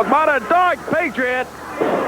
balls, but a Dark Patriot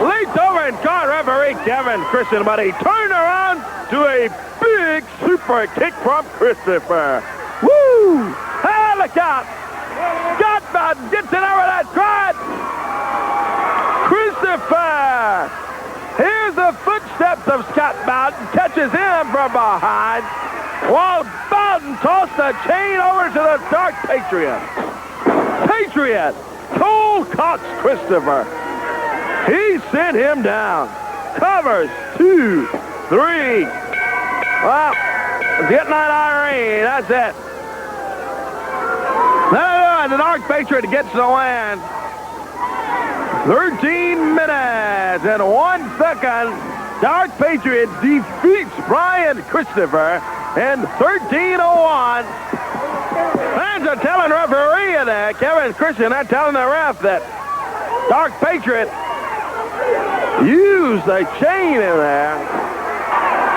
leaped over and caught referee Kevin Christian, but he turned around to a big super kick from Christopher. Woo! Hey, look out! Scott Mountain gets it over that crowd. Christopher! Here's the footsteps of Scott Mountain, catches him from behind, while Mountain tossed the chain over to the Dark Patriot. Patriot cold cocks Christopher. He sent him down. Covers 2, 3. Well, getting on Irene. That's it. The Dark Patriot gets the win. 13 minutes and 1 second. Dark Patriot defeats Brian Christopher in 13:01. Fans are telling referee that Kevin Christian, they're telling the ref that Dark Patriot used the chain in there.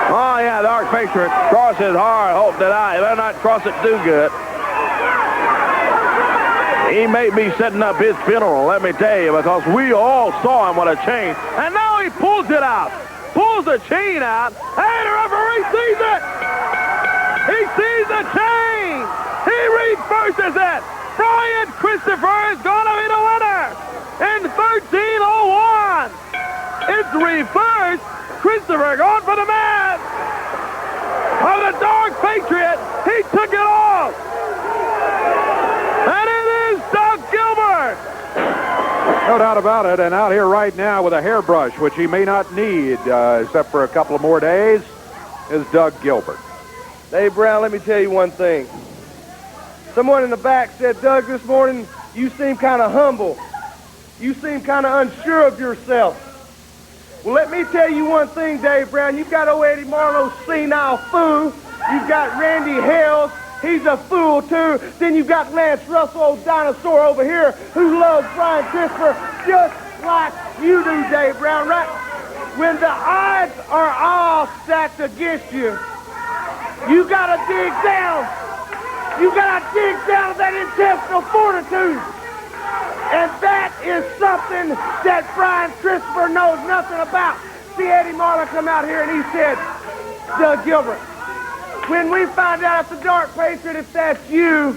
Oh, yeah, Dark Patriot crosses hard. Hope that I better not cross it too good. He may be setting up his funeral, let me tell you, because we all saw him with a chain. And now he pulls it out. Pulls the chain out. Hey, the referee sees it. He sees the chain. He reverses it. Brian Christopher is going to be the winner in 13:01. It's reversed. Christopher going for the man of the Dark Patriot. He took it off. And it is Doug Gilbert. No doubt about it. And out here right now with a hairbrush, which he may not need except for a couple of more days, is Doug Gilbert. Dave Brown, let me tell you one thing. Someone in the back said, Doug, this morning you seem kind of humble. You seem kind of unsure of yourself. Well, let me tell you one thing, Dave Brown. You've got old Eddie Marlowe's senile fool. You've got Randy Hales. He's a fool, too. Then you've got Lance Russell, old dinosaur over here, who loves Brian Christopher just like you do, Dave Brown, right? When the odds are all stacked against you, you got to dig down. You got to dig down to that intestinal fortitude. And that is something that Brian Christopher knows nothing about. See, Eddie Marlowe come out here and he said, Doug Gilbert, when we find out it's the Dark Patriot, if that's you,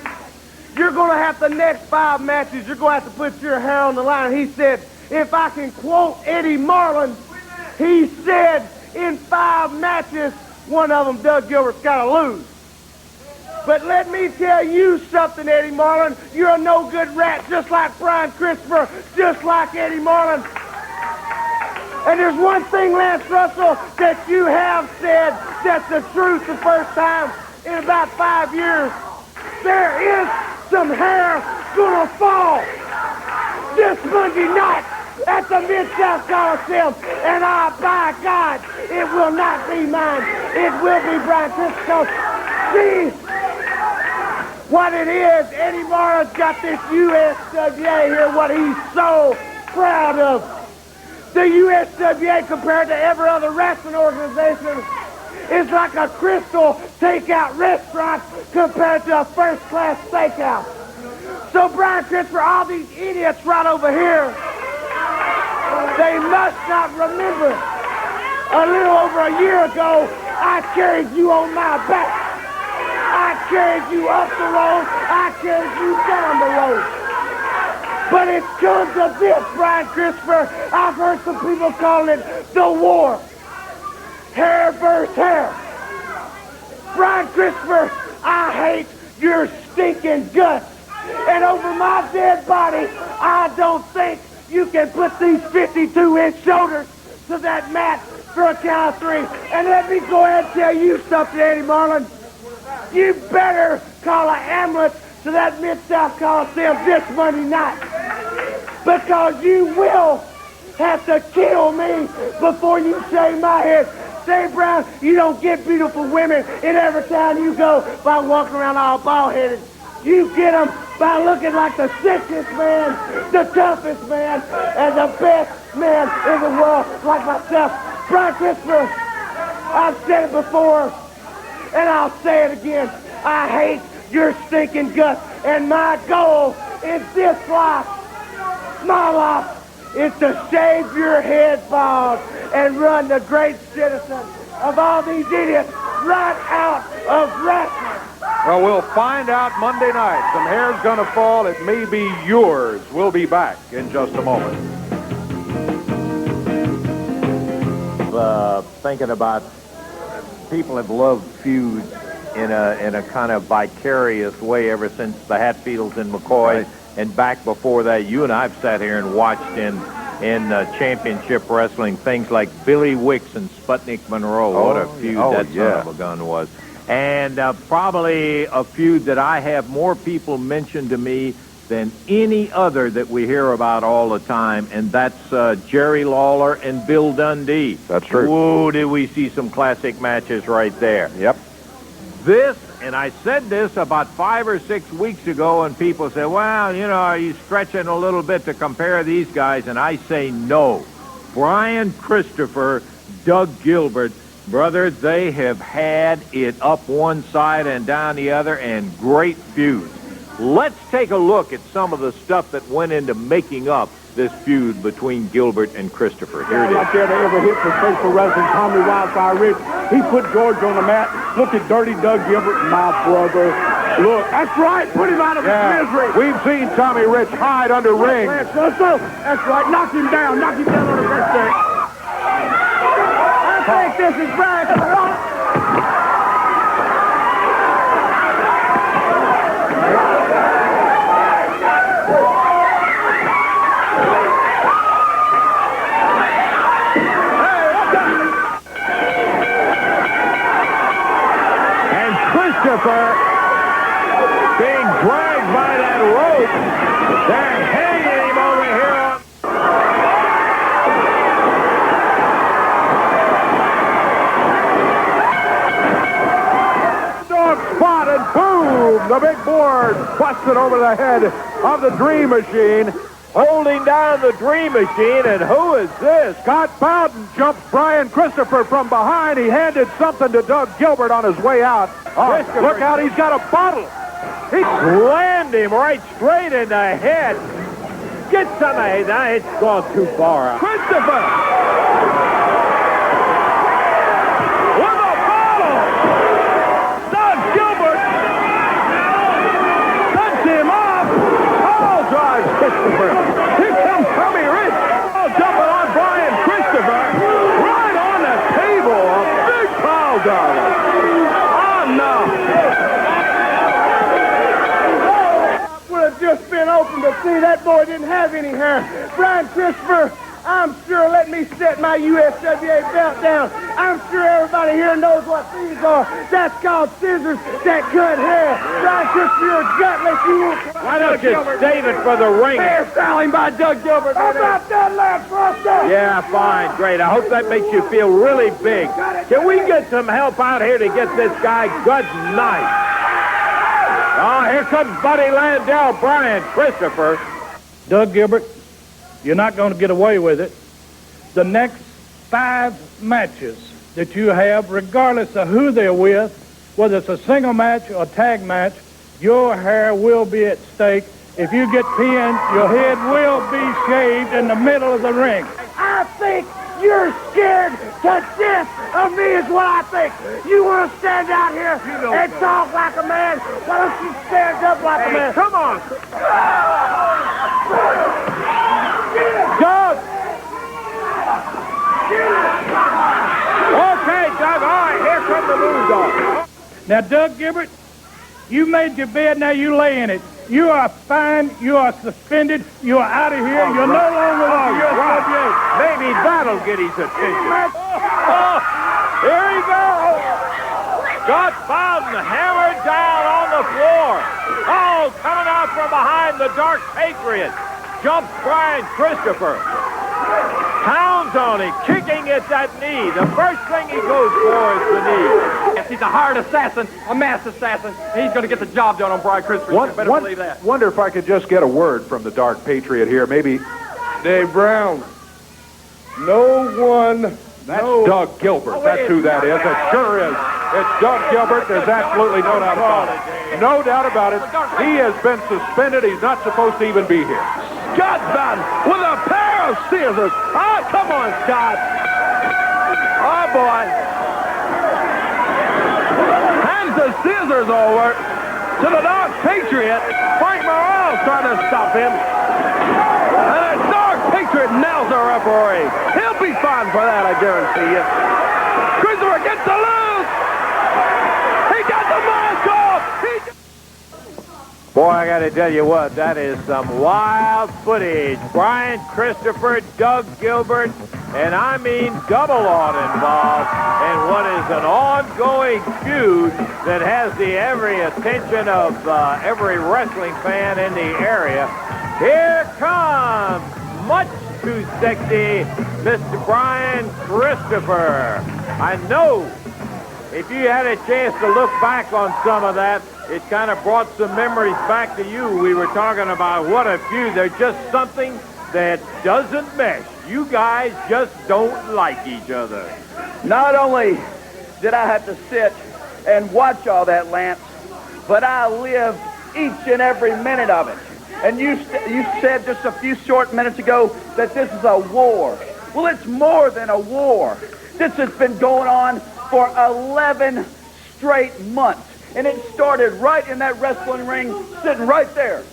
you're going to have the next 5 matches, you're going to have to put your hair on the line. He said, if I can quote Eddie Marlin, he said, in 5 matches, one of them Doug Gilbert's got to lose. But let me tell you something, Eddie Marlin. You're a no-good rat, just like Brian Christopher, just like Eddie Marlin. And there's one thing, Lance Russell, that you have said that's the truth the first time in about 5 years. There is some hair gonna fall this Monday night at the Mid-South Coliseum. And by God, it will not be mine. It will be Brian Christopher. See what it is. Eddie Marlin's got this USWA here, what he's so proud of. The USWA, compared to every other wrestling organization, is like a Crystal takeout restaurant compared to a first-class steakhouse. So, Brian Christopher, all these idiots right over here, they must not remember. A little over a year ago, I carried you on my back. I carried you up the road. I carried you down the road. But it comes to this, Brian Christopher. I've heard some people calling it the war. Hair versus hair. Brian Christopher, I hate your stinking guts. And over my dead body, I don't think you can put these 52-inch shoulders to that mat for a count of 3. And let me go ahead and tell you something, Eddie Marlin. You better call an ambulance to that Mid-South Coliseum this Monday night, because you will have to kill me before you shave my head. Dave Brown, you don't get beautiful women in every town you go by walking around all bald-headed. You get them by looking like the sickest man, the toughest man, and the best man in the world, like myself. Brian Christopher, I've said it before, and I'll say it again. I hate your stinking guts, and my goal in this life My life is to shave your head bald and run the great citizen of all these idiots right out of wrestling. Well, we'll find out Monday night. Some hair's going to fall. It may be yours. We'll be back in just a moment. Thinking about people have loved feuds in a kind of vicarious way ever since the Hatfields and McCoy, Right. and back before that, you and I've sat here and watched in championship wrestling things like Billy Wicks and Sputnik Monroe. What a feud that son of a gun was. And probably a feud that I have more people mention to me than any other that we hear about all the time, and that's Jerry Lawler and Bill Dundee. That's true. Whoa, did we see some classic matches right there. Yep. This, and I said this about 5 or 6 weeks ago, and people say, well, you know, are you stretching a little bit to compare these guys? And I say no. Brian Christopher, Doug Gilbert, brother, they have had it up one side and down the other, and great feuds. Let's take a look at some of the stuff that went into making up this feud between Gilbert and Christopher. Here it is. Like there to ever hit professional wrestling, Tommy Wildfire Rich. He put George on the mat. Look at Dirty Doug Gilbert, my brother. Look, that's right. Put him out of his misery. We've seen Tommy Rich hide under rings. That's right. Knock him down. Knock him down on the wrist there. I think this is Brian. Christopher being dragged by that rope. They're hanging him over here. Dog spot, and boom! The big board busted over the head of the Dream Machine. Holding down the Dream Machine, and who is this? Scott Bowden jumps Brian Christopher from behind. He handed something to Doug Gilbert on his way out. Oh, look out, he's got a bottle. He slammed him right straight in the head. Get some of it. Now it's gone too far. Christopher! With a bottle! Doug Gilbert cuts him off. Oh, drives Christopher. Here comes Tommy Rich. Oh, jumping on Brian Christopher. Right on the table. A big pile driver. Oh, no. Would have just been open to see that boy didn't have any hair. Brian Christopher, I'm sure let me set my USWA belt down. I'm sure everybody here knows what these are. That's called scissors that cut hair. Brian Christopher, you're gutless. You won't. Why don't you save it for the ring? Hair styling by Doug Gilbert. How about that last roster? Yeah, fine, great. I hope that makes you feel really big. Can we get some help out here to get this guy good night? Oh, here comes Buddy Landell, Brian Christopher. Doug Gilbert, you're not going to get away with it. The next 5 matches that you have, regardless of who they're with, whether it's a single match or a tag match, your hair will be at stake. If you get pinned, your head will be shaved in the middle of the ring. I think you're scared to death of me is what I think. You want to stand out here and talk like a man? Why don't you stand up like a man? Come on. Doug! Okay, Doug. All right, here come the Bulldog. Now, Doug Gilbert, you made your bed, now you lay in it. You are fined, you are suspended, you are out of here, you're no longer with the USWA. Maybe that'll get his attention. Oh, here he goes. Scott Bowden hammered down on the floor. Oh, coming out from behind the Dark Patriot. Jumps Brian Christopher. Pounds on him, kicking at that knee. The first thing he goes for is the knee. Yes, he's a hired assassin, a mass assassin. He's going to get the job done on Brian Christopher. You better believe that. Wonder if I could just get a word from the Dark Patriot here. Maybe Dave Brown, no one... that's Doug Gilbert. That's who that is. It sure is. It's Doug Gilbert. There's absolutely no doubt about it. No doubt about it. He has been suspended. He's not supposed to even be here. got done with a pair of scissors. Oh, come on, Scott. Oh, boy. Hands the scissors over to the Dark Patriot. Frank Morale's trying to stop him. And a Dark Patriot nails the referee. He'll be fine for that, I guarantee you. Christopher gets the lose. He got the mask off. Boy, I got to tell you what, that is some wild footage. Brian Christopher, Doug Gilbert, and I mean double on involved in what is an ongoing feud that has the every attention of every wrestling fan in the area. Here comes, much too sexy, Mr. Brian Christopher. I know if you had a chance to look back on some of that, it kind of brought some memories back to you. We were talking about what a feud. There's just something that doesn't mesh. You guys just don't like each other. Not only did I have to sit and watch all that, Lance, but I lived each and every minute of it. And you said just a few short minutes ago that this is a war. Well, it's more than a war. This has been going on for 11 straight months. And it started right in that wrestling ring, sitting right there.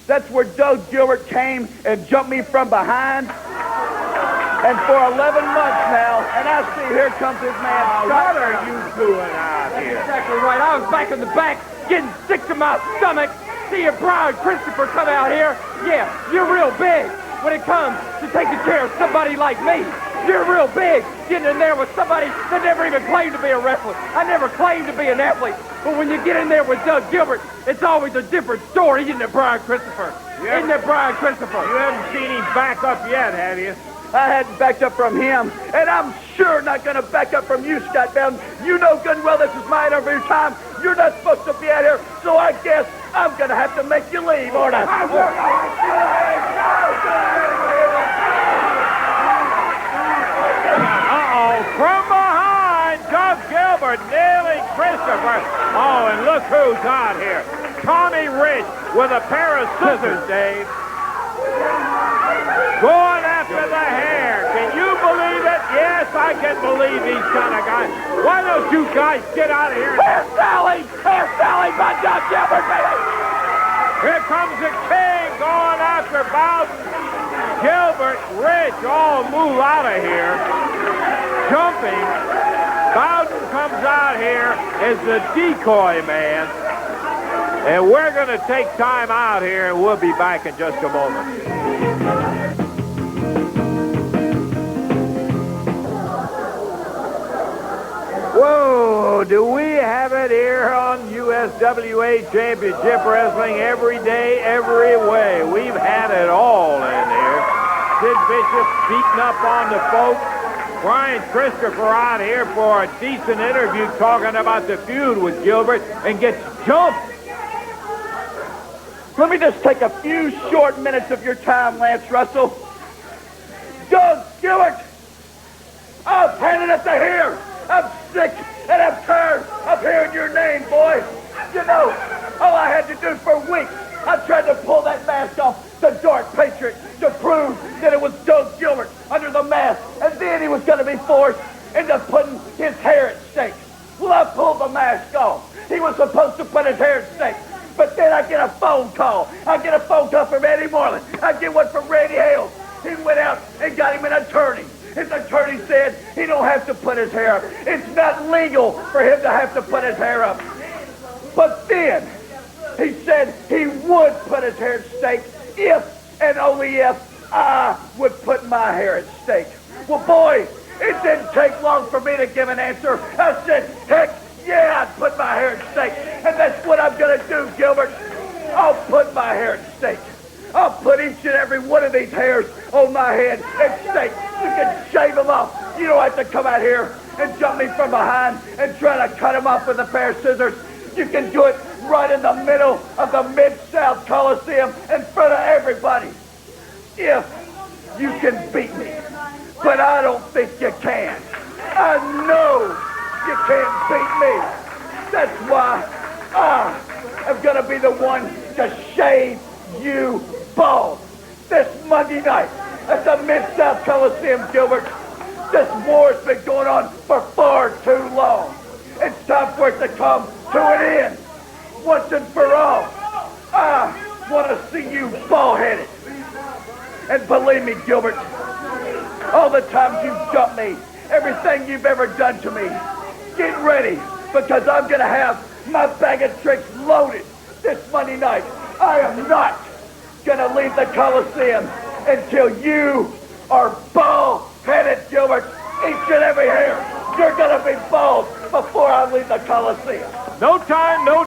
That's where Doug Gilbert came and jumped me from behind. And for 11 months now, and I see here comes his man. What are you doing out here? That's exactly right. I was back in the back, getting sick to my stomach. Seeing Brian Christopher come out here. Yeah, you're real big when it comes to taking care of somebody like me. You're real big getting in there with somebody that never even claimed to be a wrestler. I never claimed to be an athlete. But when you get in there with Doug Gilbert, it's always a different story, isn't it, Brian Christopher? Isn't it, Brian Christopher? You haven't seen him back up yet, have you? I hadn't backed up from him, and I'm sure not going to back up from you, Scott Bowden. You know good and well this is my interview time. You're not supposed to be out here, so I guess I'm going to have to make you leave, aren't I? From behind, Doug Gilbert nailing Christopher. Oh, and look who's out here. Tommy Rich with a pair of scissors, Dave. Going after the hair. Can you believe it? Yes, I can believe these kind of guys. Why don't you guys get out of here? Hairstyling by Doug Gilbert, baby. Here comes the king going after Bowden. Gilbert, Rich, all move out of here. Jumping. Bowden comes out here as the decoy man. And we're going to take time out here, and we'll be back in just a moment. Whoa, do we have it here on USWA Championship Wrestling every day, every way. We've had it all in here. Sid Bishop beating up on the folks. Brian Christopher out here for a decent interview talking about the feud with Gilbert and gets jumped. Let me just take a few short minutes of your time, Lance Russell. Doug Gilbert, I've had it up to here. I'm sick and I'm tired of hearing your name, boy. You know, all I had to do for weeks, I tried to pull that mask off the Dark Patriot to prove that it was Doug Gilbert under the mask, and then he was going to be forced into putting his hair at stake. Well, I pulled the mask off. He was supposed to put his hair at stake. But then I get a phone call. I get a phone call from Eddie Moreland. I get one from Randy Hales. He went out and got him an attorney. His attorney said he don't have to put his hair up. It's not legal for him to have to put his hair up. But then he said he would put his hair at stake if and only if I would put my hair at stake. Well, boy, it didn't take long for me to give an answer. I said, heck, yeah, I'd put my hair at stake. And that's what I'm going to do, Gilbert. I'll put my hair at stake. I'll put each and every one of these hairs on my head at stake. You can shave them off. You don't have to come out here and jump me from behind and try to cut them off with a pair of scissors. You can do it right in the middle of the Mid-South Coliseum in front of everybody. If you can beat me. But I don't think you can. I know you can't beat me. That's why I am going to be the one to shave you bald. this Monday night at the Mid-South Coliseum, Gilbert. This war's been going on for far too long. It's time for it to come to an end, once and for all. I want to see you ball-headed. And believe me, Gilbert, all the times you've dumped me, everything you've ever done to me, get ready, because I'm going to have my bag of tricks loaded this Monday night. I am not going to leave the Coliseum until you are bald-headed, Gilbert. Each and every hair. You're going to be bald before I leave the Coliseum. No time, no